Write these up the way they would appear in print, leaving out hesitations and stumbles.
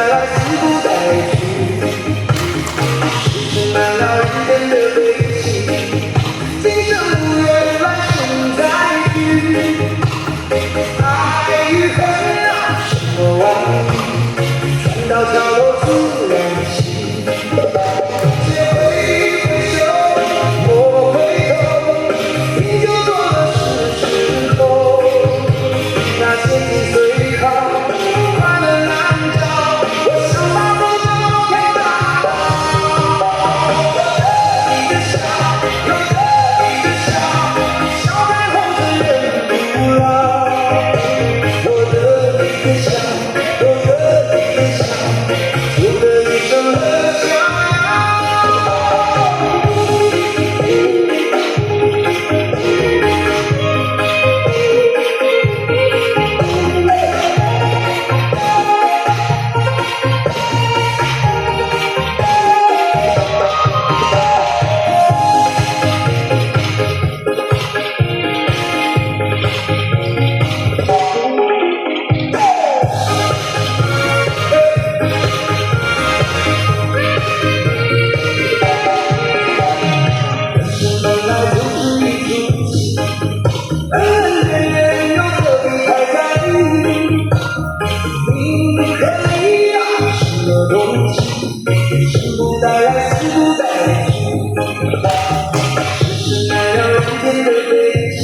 来死不带去，是满了人间的悲喜，今生无缘来生再聚，爱与恨啊，什么玩意，船到桥头自然醒。且回首，莫回头，你就做了是后。那千金虽好，快乐难找，我想把梦都给打倒。你的笑，有你的笑，笑看红尘人不老。我的你的笑，有你的笑，有了一生的逍遥。生不带来，死不带去，世事难料，人间的悲喜，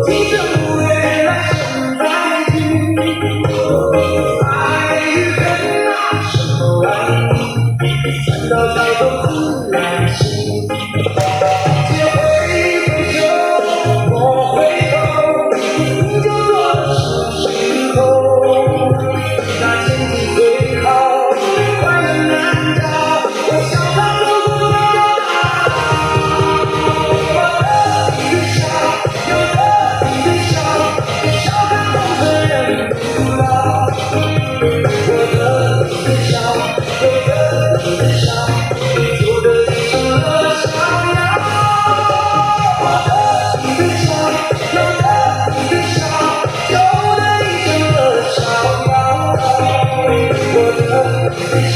今生无缘来生再聚，爱与恨啊，什么玩意，船到桥头自然醒。且回首，莫回头，你就做了是后。那千金虽好，快乐难找，我想把路都给打倒。你的笑，有你的笑，笑看红尘人不老。我的你的笑，有你的笑，做得一生的逍遥。我的你的笑，有你的笑，有得一生的逍遥。我的你的笑。